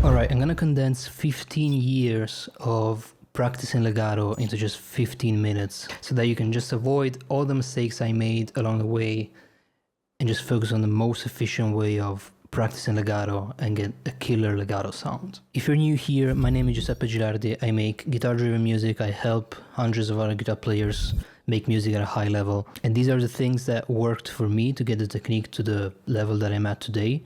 Alright, I'm gonna condense 15 years of practicing legato into just 15 minutes so that you can just avoid all the mistakes I made along the way and just focus on the most efficient way of practicing legato and get a killer legato sound. If you're new here, my name is Giuseppe Gilardi. I make guitar-driven music. I help hundreds of other guitar players make music at a high level. And these are the things that worked for me to get the technique to the level that I'm at today.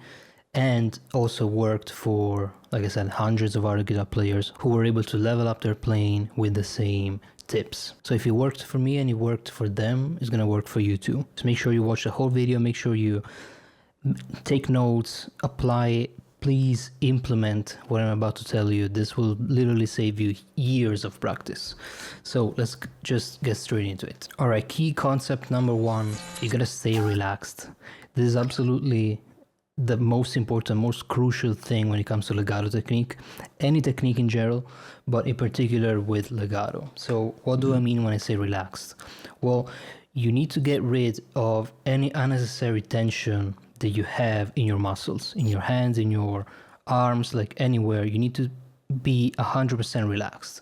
And also worked for, like I said, hundreds of other guitar players who were able to level up their playing with the same tips. So if it worked for me and it worked for them, it's gonna work for you too. So make sure you watch the whole video, make sure you take notes, apply, please implement what I'm about to tell you. This will literally save you years of practice. So let's just get straight into it. All right, key concept number one, you gotta stay relaxed. This is absolutely the most important, most crucial thing when it comes to legato technique, any technique in general, but in particular with legato. So what do I mean when I say relaxed? Well, you need to get rid of any unnecessary tension that you have in your muscles, in your hands, in your arms, like anywhere. You need to be 100% relaxed.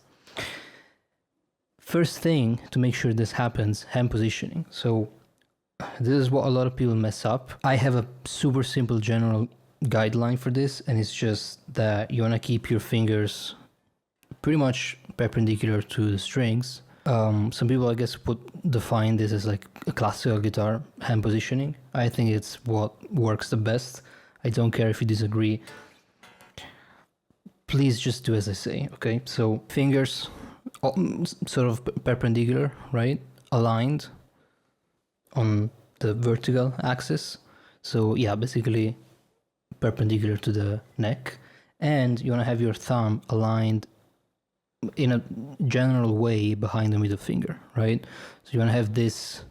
First thing to make sure this happens, hand positioning. So this is what a lot of people mess up. I have a super simple general guideline for this, and it's just that you want to keep your fingers pretty much perpendicular to the strings. Some people, I guess, would define this as like a classical guitar hand positioning. I think it's what works the best. I don't care if you disagree. Please just do as I say, okay? So fingers sort of perpendicular, right? Aligned on the vertical axis. So yeah, basically perpendicular to the neck. And you want to have your thumb aligned in a general way behind the middle finger, right? So you want to have this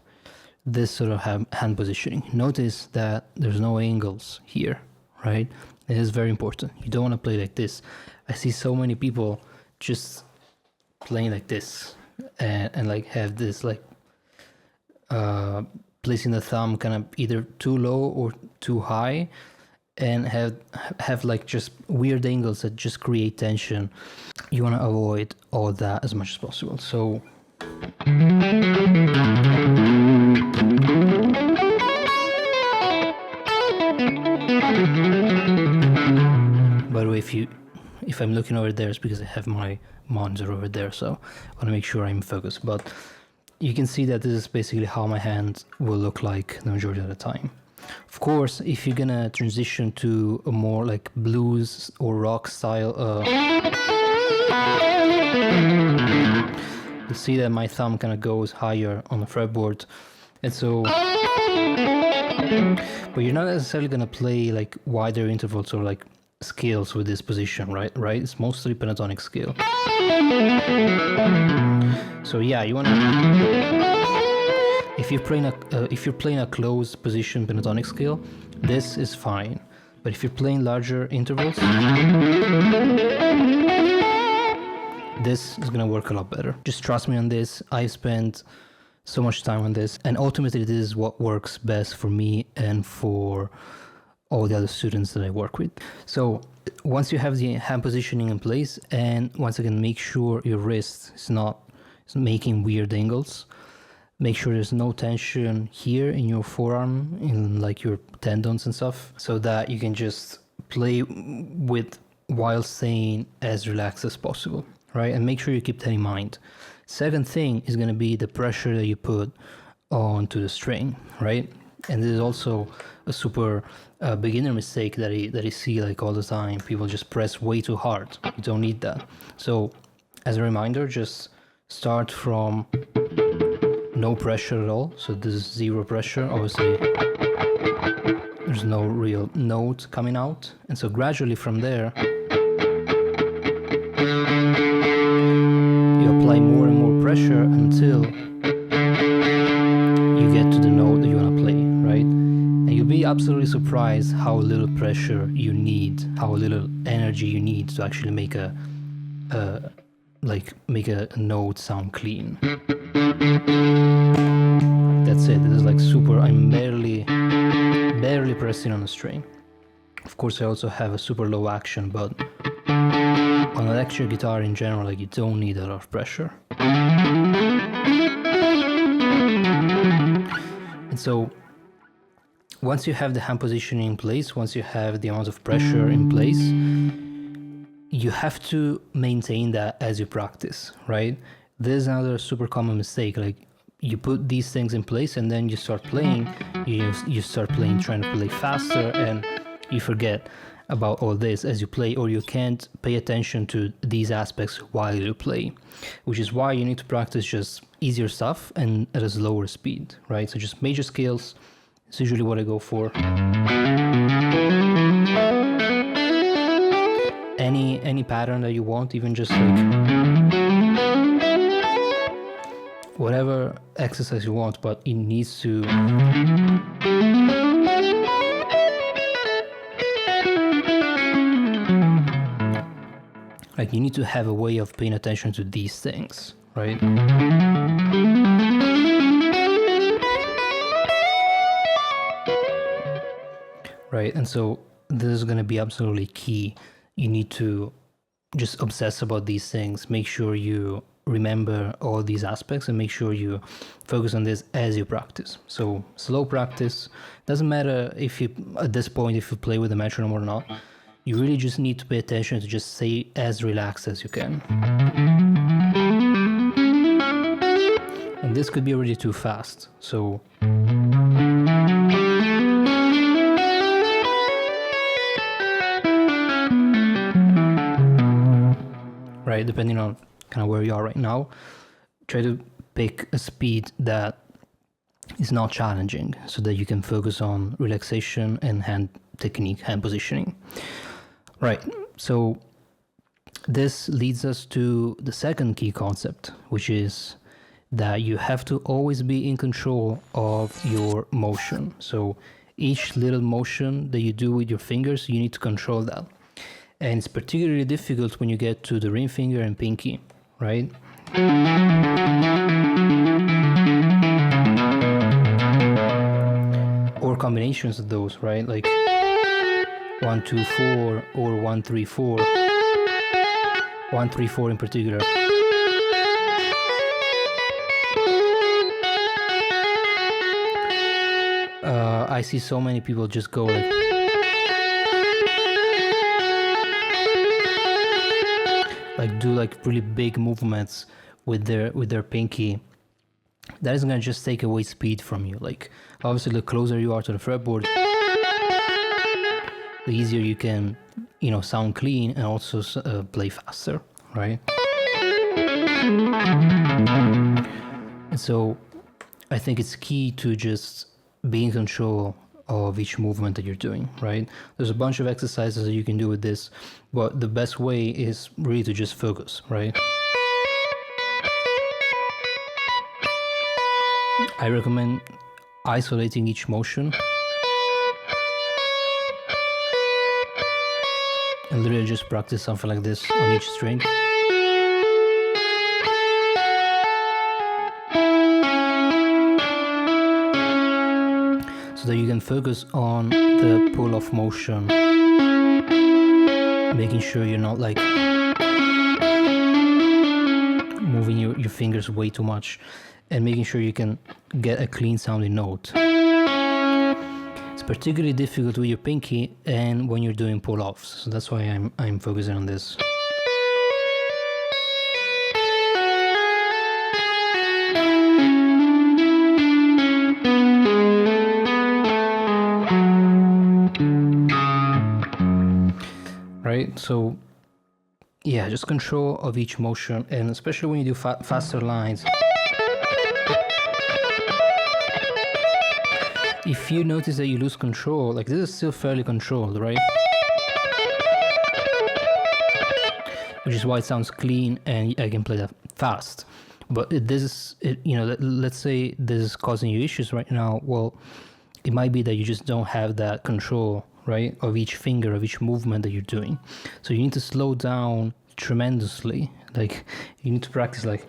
sort of hand positioning. Notice that there's no angles here, right? It is very important. You don't want to play like this. I see so many people just playing like this and like have this like placing the thumb kind of either too low or too high, and have like just weird angles that just create tension. You want to avoid all that as much as possible. So by the way, if I'm looking over there, it's because I have my monitor over there, so I want to make sure I'm focused. But you can see that this is basically how my hand will look like the majority of the time. Of course, if you're gonna transition to a more like blues or rock style, you see that my thumb kind of goes higher on the fretboard, and so, but you're not necessarily gonna play like wider intervals or like scales with this position, right? It's mostly pentatonic scale. So yeah, you want to, if you're playing a closed position pentatonic scale, this is fine. But if you're playing larger intervals, this is gonna work a lot better. Just trust me on this. I've spent so much time on this, and ultimately this is what works best for me and for all the other students that I work with. So once you have the hand positioning in place, and once again, make sure your wrist is not making weird angles. Make sure there's no tension here in your forearm, in like your tendons and stuff, so that you can just play with while staying as relaxed as possible, right? And make sure you keep that in mind. Second thing is going to be the pressure that you put onto the string, right? And this is also a super beginner mistake that I see like all the time. People just press way too hard. You don't need that. So as a reminder, just start from no pressure at all. So this is zero pressure. Obviously, there's no real note coming out. And so gradually from there, you apply more and more pressure until you get to the note that you want to play, right? And you'll be absolutely surprised how little pressure you need, how little energy you need to actually make a note sound clean. That's it. This is like super. I'm barely pressing on a string. Of course, I also have a super low action, but on electric guitar in general, like, you don't need a lot of pressure. And so once you have the hand positioning in place, once you have the amount of pressure in place, you have to maintain that as you practice, right? This is another super common mistake. Like, you put these things in place and then you start playing, you start playing, trying to play faster, and you forget about all this as you play, or you can't pay attention to these aspects while you play, which is why you need to practice just easier stuff and at a slower speed, right? So just major scales is usually what I go for. Any pattern that you want, even just like whatever exercise you want, but it needs to like, you need to have a way of paying attention to these things, right? Right, and so this is going to be absolutely key. You need to just obsess about these things, make sure you remember all these aspects, and make sure you focus on this as you practice. So slow practice, doesn't matter if you, at this point, if you play with a metronome or not, you really just need to pay attention to just stay as relaxed as you can. And this could be already too fast, so right, depending on kind of where you are right now, try to pick a speed that is not challenging so that you can focus on relaxation and hand technique, hand positioning. Right, so this leads us to the second key concept, which is that you have to always be in control of your motion. So each little motion that you do with your fingers, you need to control that. And it's particularly difficult when you get to the ring finger and pinky, right? Or combinations of those, right? Like 1, 2, 4 or 1, 3, 4. 1, 3, 4 in particular. I see so many people just go like do like really big movements with their pinky. That is gonna just take away speed from you. Like, obviously, the closer you are to the fretboard, the easier you can, sound clean and also play faster, right? And so I think it's key to just be in control of each movement that you're doing, right? There's a bunch of exercises that you can do with this, but the best way is really to just focus, right? I recommend isolating each motion and literally just practice something like this on each string. So that you can focus on the pull-off motion, making sure you're not like moving your fingers way too much, and making sure you can get a clean sounding note. It's particularly difficult with your pinky and when you're doing pull-offs, so that's why I'm focusing on this. right? So yeah, just control of each motion, and especially when you do faster lines. If you notice that you lose control, like this is still fairly controlled, right? Which is why it sounds clean and I can play that fast. But let's say this is causing you issues right now. Well, it might be that you just don't have that control, right, of each finger, of each movement that you're doing. So you need to slow down tremendously. Like you need to practice like,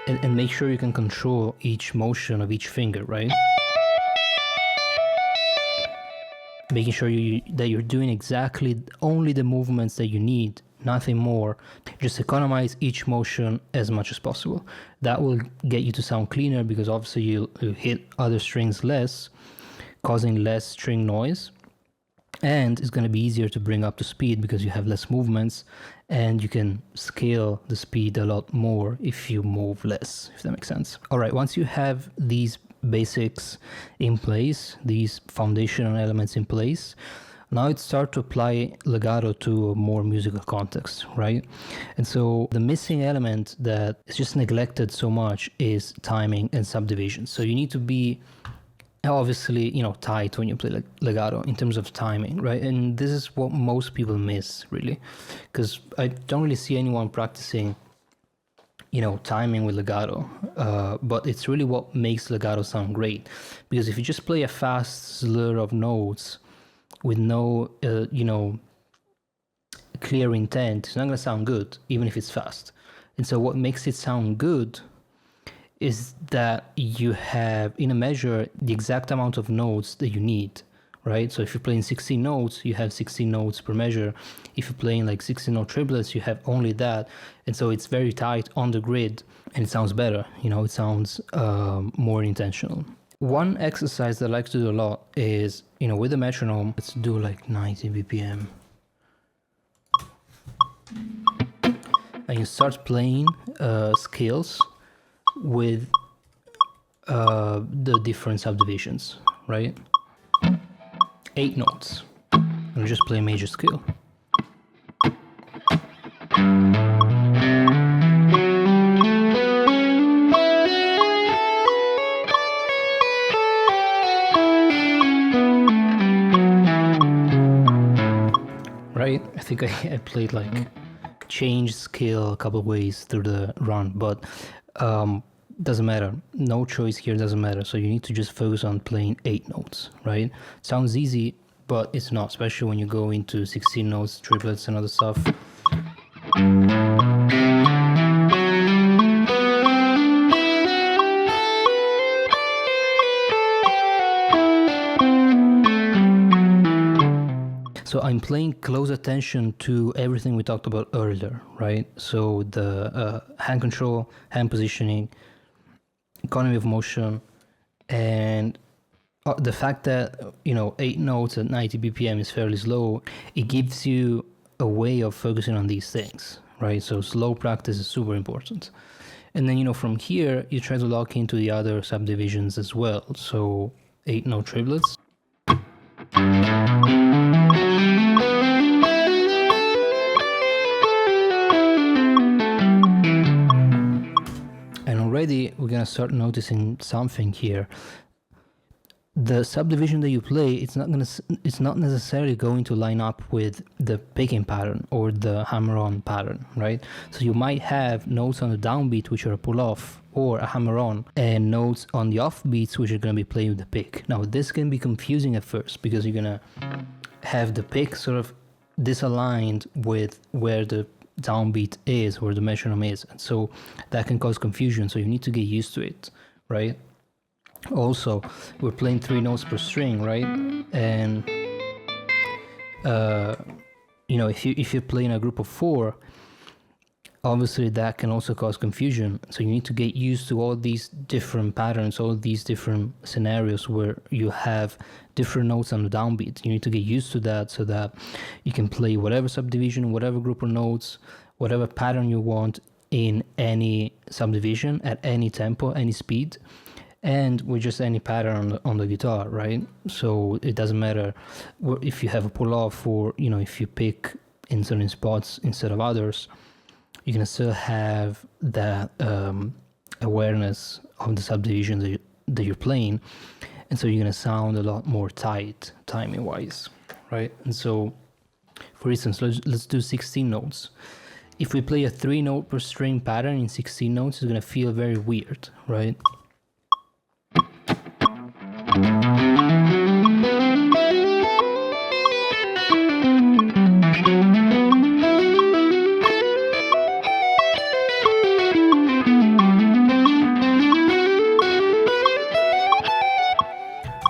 and make sure you can control each motion of each finger, right? Making sure that you're doing exactly only the movements that you need, nothing more. Just economize each motion as much as possible. That will get you to sound cleaner, because obviously you hit other strings less, causing less string noise. And it's going to be easier to bring up to speed because you have less movements, and you can scale the speed a lot more if you move less, if that makes sense. All right, once you have these basics in place, these foundational elements in place, now it's start to apply legato to a more musical context, right? And so the missing element that is just neglected so much is timing and subdivision. So you need to be obviously, tight when you play legato in terms of timing, right? And this is what most people miss, really, because I don't really see anyone practicing timing with legato, but it's really what makes legato sound great. Because if you just play a fast slur of notes with no clear intent, it's not going to sound good, even if it's fast. And so what makes it sound good is that you have, in a measure, the exact amount of notes that you need, right? So if you're playing 16 notes, you have 16 notes per measure. If you're playing like 16 note triplets, you have only that. And so it's very tight on the grid, and it sounds better. It sounds more intentional. One exercise that I like to do a lot is, with the metronome, let's do like 90 BPM. And you start playing scales with the different subdivisions, right? 8 notes. And just play a major scale. Right? I think I played like change scale a couple of ways through the run, but doesn't matter. No choice here doesn't matter. So you need to just focus on playing 8 notes, right? Sounds easy, but it's not, especially when you go into 16 notes, triplets, and other stuff. So I'm paying close attention to everything we talked about earlier, right? So the hand control, hand positioning, economy of motion, and the fact that 8 notes at 90 BPM is fairly slow. It gives you a way of focusing on these things, right? So slow practice is super important. And then from here you try to lock into the other subdivisions as well. So 8 note triplets. And already we're gonna start noticing something here. The subdivision that you play, it's not necessarily going to line up with the picking pattern or the hammer-on pattern, right? So you might have notes on the downbeat which are a pull-off or a hammer-on, and notes on the offbeats which are going to be playing with the pick. Now this can be confusing at first because you're going to have the pick sort of disaligned with where the downbeat is, where the metronome is, and so that can cause confusion. So you need to get used to it, right? Also, we're playing 3 notes per string, right? And if you're playing a group of 4, obviously that can also cause confusion. So you need to get used to all these different patterns, all these different scenarios where you have different notes on the downbeat. You need to get used to that so that you can play whatever subdivision, whatever group of notes, whatever pattern you want in any subdivision at any tempo, any speed. and with just any pattern on the guitar, right? So it doesn't matter if you have a pull off, or if you pick in certain spots instead of others, you're gonna still have that awareness of the subdivision that you're playing, and so you're gonna sound a lot more tight timing wise, right? And so, for instance, let's do 16 notes. If we play a 3-note per string pattern in 16 notes, it's gonna feel very weird, right?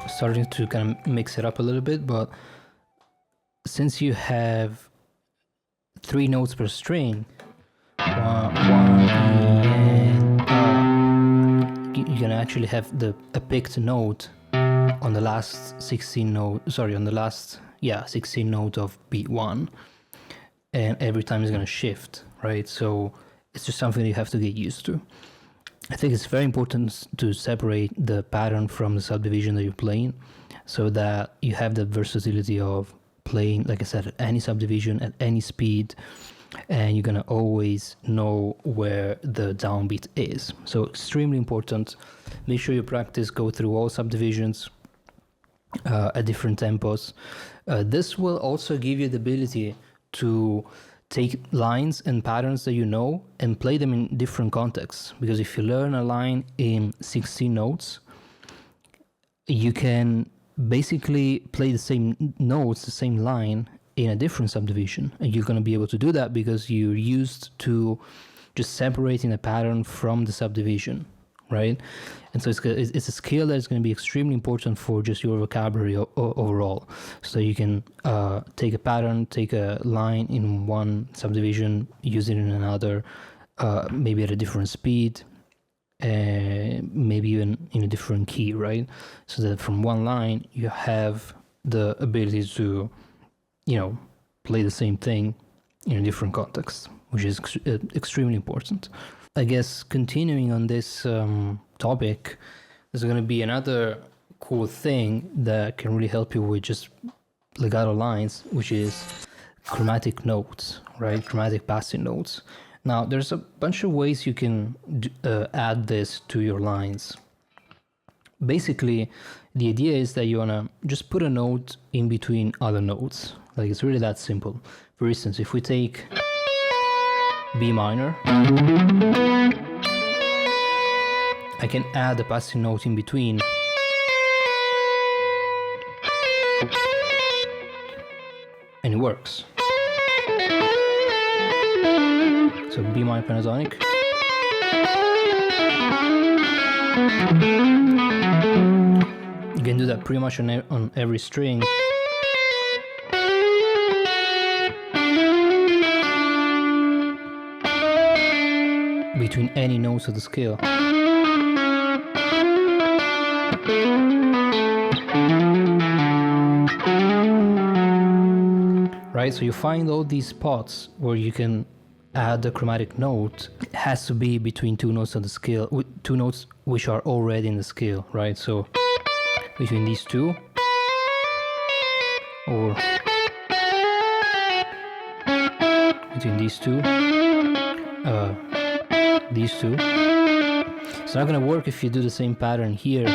Starting to kind of mix it up a little bit, but since you have 3 notes per string, you're gonna actually have a picked note on the last 16 note of beat 1, and every time it's gonna shift, right? So it's just something you have to get used to. I think it's very important to separate the pattern from the subdivision that you're playing, so that you have the versatility of playing, like I said, at any subdivision, at any speed, and you're gonna always know where the downbeat is. So extremely important. Make sure you practice, go through all subdivisions at different tempos. This will also give you the ability to take lines and patterns that you know and play them in different contexts, because if you learn a line in 16 notes, you can basically play the same notes, the same line in a different subdivision, and you're going to be able to do that because you're used to just separating a pattern from the subdivision, right? And so it's a skill that's going to be extremely important for just your vocabulary overall. So you can take a pattern, take a line in one subdivision, use it in another, maybe at a different speed, maybe even in a different key, right? So that from one line you have the ability to, play the same thing in a different context, which is extremely important. I guess continuing on this topic, there's going to be another cool thing that can really help you with just legato lines, which is chromatic notes, right? Chromatic passing notes. Now, there's a bunch of ways you can add this to your lines. Basically, the idea is that you want to just put a note in between other notes. Like, it's really that simple. For instance, if we take B minor, I can add a passing note in between. And it works. So B minor pentatonic. You can do that pretty much on every string. Between any notes of the scale. Right, so you find all these spots where you can add the chromatic note. It has to be between two notes of the scale, two notes which are already in the scale, right? So between these two, or between these two. These two. It's not gonna work if you do the same pattern here.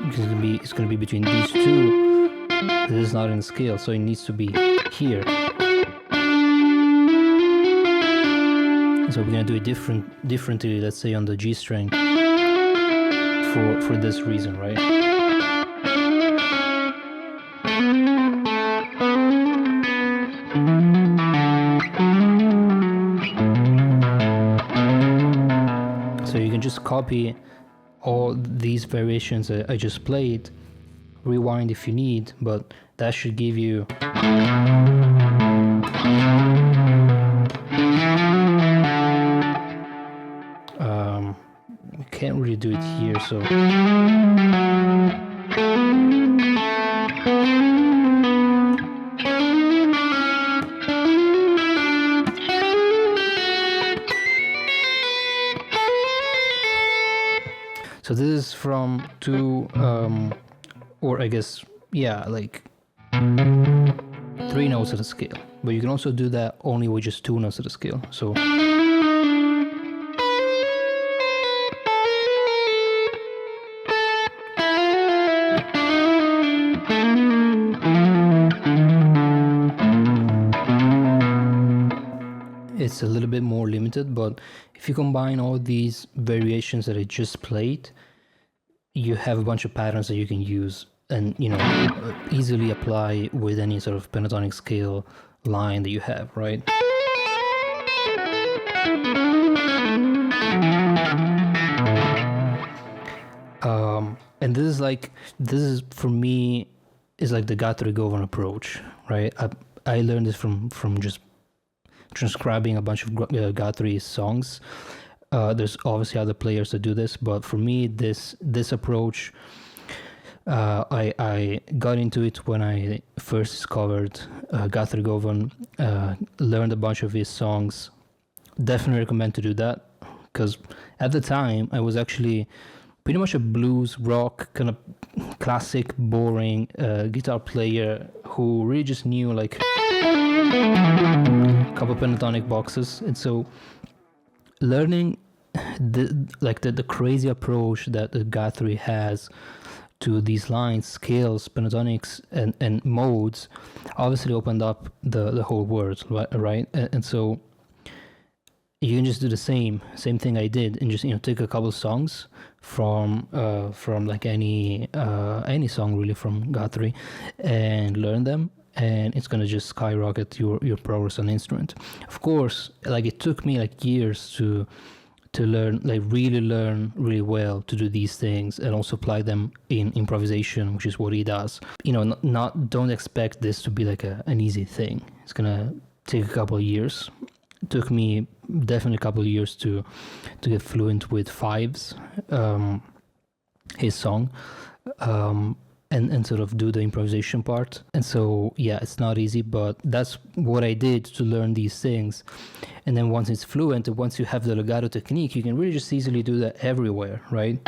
It's gonna be between these two. This is not in the scale, so it needs to be here. So we're gonna do it differently. Let's say on the G string. For this reason, right? So you can just copy all these variations that I just played, rewind if you need, but that should give you we can't really do it here, so So this is from two, or I guess, yeah, like 3 notes of the scale. But you can also do that only with just 2 notes of the scale. So it's a little bit more limited, but if you combine all these variations that I just played, you have a bunch of patterns that you can use and, you know, easily apply with any sort of pentatonic scale line that you have, right? And this is for me is like the Guthrie Govan approach, right? I learned this from just transcribing a bunch of Guthrie songs. There's obviously other players that do this, but for me, this approach, I got into it when I first discovered Guthrie Govan, learned a bunch of his songs. Definitely recommend to do that, because at the time I was actually pretty much a blues rock kind of classic boring guitar player who really just knew like a couple pentatonic boxes. And so learning the crazy approach that Guthrie has to these lines, scales, pentatonics, and modes obviously opened up the whole world, right? And so you can just do the same thing I did, and just, you know, take a couple songs from like any song really from Guthrie and learn them, and it's gonna just skyrocket your progress on the instrument. Of course, like it took me like years to learn, like really learn really well to do these things and also apply them in improvisation, which is what he does. You know, don't expect this to be like an easy thing. It's gonna take a couple of years. It took me definitely a couple of years to get fluent with fives, his song, and sort of do the improvisation part. And so, yeah, it's not easy, but that's what I did to learn these things. And then once it's fluent, and once you have the legato technique, you can really just easily do that everywhere, right?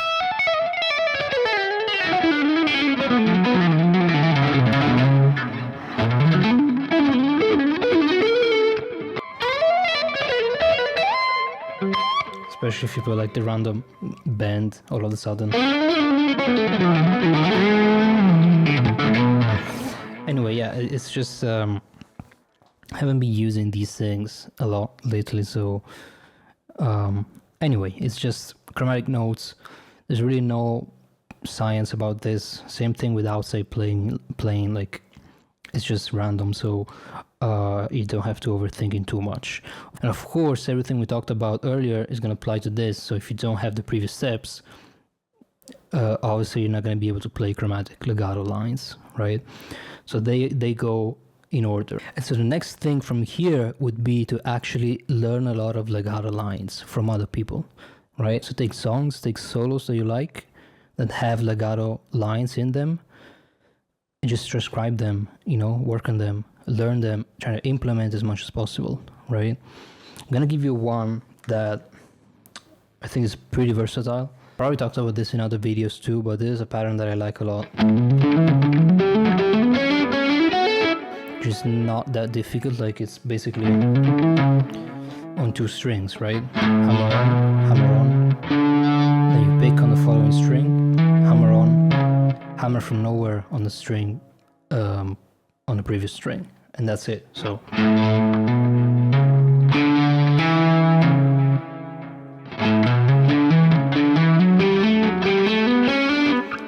Especially if you put like the random bend all of a sudden. Anyway, yeah, it's just I haven't been using these things a lot lately, so anyway, it's just chromatic notes. There's really no science about this. Same thing with outside playing, like it's just random, so you don't have to overthink it too much. And of course, everything we talked about earlier is going to apply to this. So if you don't have the previous steps, obviously you're not going to be able to play chromatic legato lines, right? So they go in order. And so the next thing from here would be to actually learn a lot of legato lines from other people, right? So take songs, take solos that you like that have legato lines in them, and just transcribe them, you know, work on them, learn them, try to implement as much as possible, right? I'm gonna give you one that I think is pretty versatile. Probably talked about this in other videos too, but this is a pattern that I like a lot. Just not that difficult, like it's basically on 2 strings, right? Hammer on, then you pick on the following string, hammer on, hammer from nowhere on the string, on the previous string, and that's it. So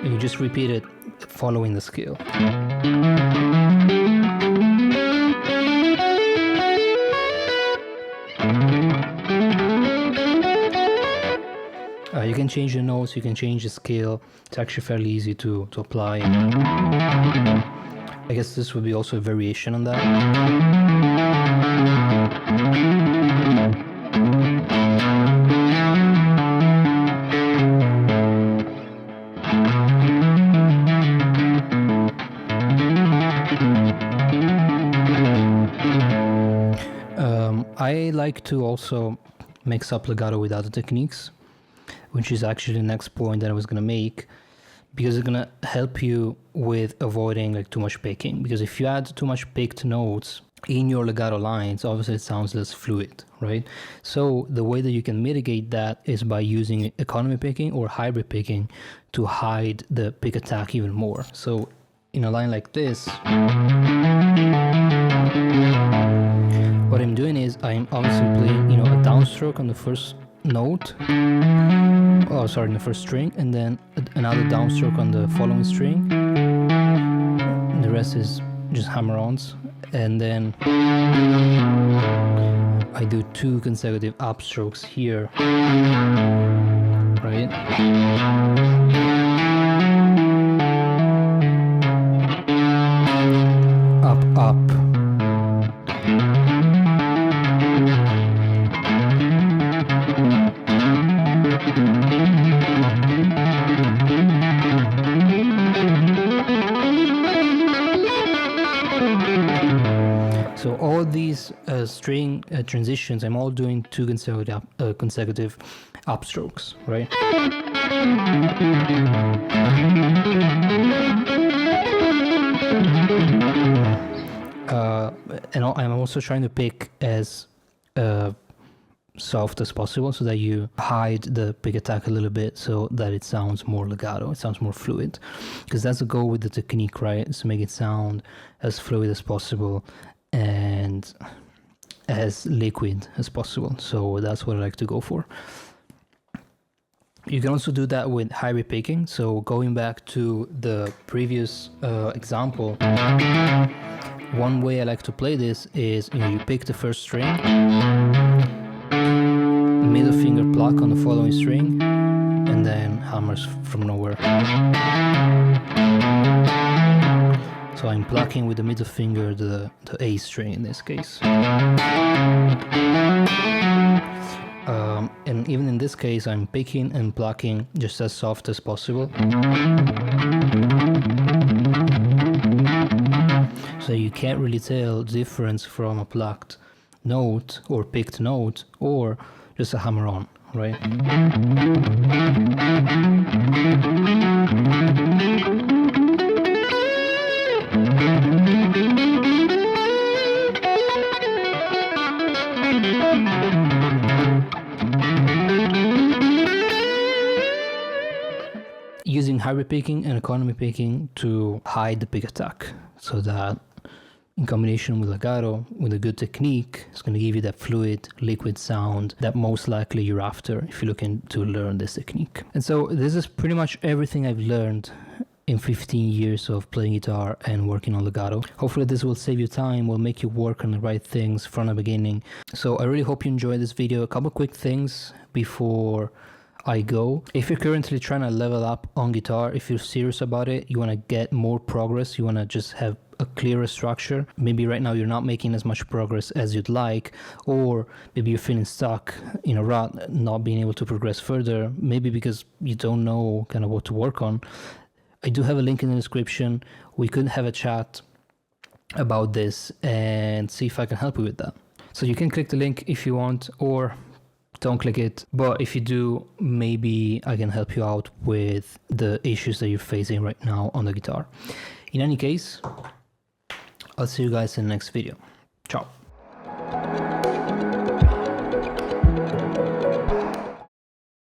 you just repeat it following the scale. You can change the notes, you can change the scale. It's actually fairly easy to apply. I guess this would be also a variation on that. I like to also mix up legato with other techniques, which is actually the next point that I was going to make, because it's going to help you with avoiding like too much picking. Because if you add too much picked notes in your legato lines, obviously it sounds less fluid, right? So the way that you can mitigate that is by using economy picking or hybrid picking to hide the pick attack even more. So in a line like this, what I'm doing is I'm obviously playing, you know, a downstroke on the first note, oh sorry, in the first string, and then another downstroke on the following string. And the rest is just hammer-ons, and then I do 2 consecutive upstrokes here, right? Up, up. So all these string transitions, I'm all doing 2 consecutive upstrokes, right? And I'm also trying to pick as soft as possible so that you hide the pick attack a little bit so that it sounds more legato, it sounds more fluid, because that's the goal with the technique, right? Is to make it sound as fluid as possible and as liquid as possible. So that's what I like to go for. You can also do that with hybrid picking. So going back to the previous example, one way I like to play this is, you know, you pick the first string, middle finger pluck on the following string, and then hammers from nowhere. So I'm plucking with the middle finger the A string in this case. And even in this case, I'm picking and plucking just as soft as possible. So you can't really tell the difference from a plucked note or picked note or just a hammer-on, right? Using hybrid picking and economy picking to hide the pick attack, so that in combination with legato, with a good technique, it's going to give you that fluid, liquid sound that most likely you're after if you're looking to learn this technique. And so this is pretty much everything I've learned in 15 years of playing guitar and working on legato. Hopefully this will save you time, will make you work on the right things from the beginning. So I really hope you enjoyed this video. A couple quick things before I go. If you're currently trying to level up on guitar, if you're serious about it, you want to get more progress, you want to just have a clearer structure. Maybe right now you're not making as much progress as you'd like, or maybe you're feeling stuck in a rut, not being able to progress further, maybe because you don't know kind of what to work on. I do have a link in the description. We could have a chat about this and see if I can help you with that. So you can click the link if you want, or don't click it, but if you do, maybe I can help you out with the issues that you're facing right now on the guitar. In any case, I'll see you guys in the next video. Ciao.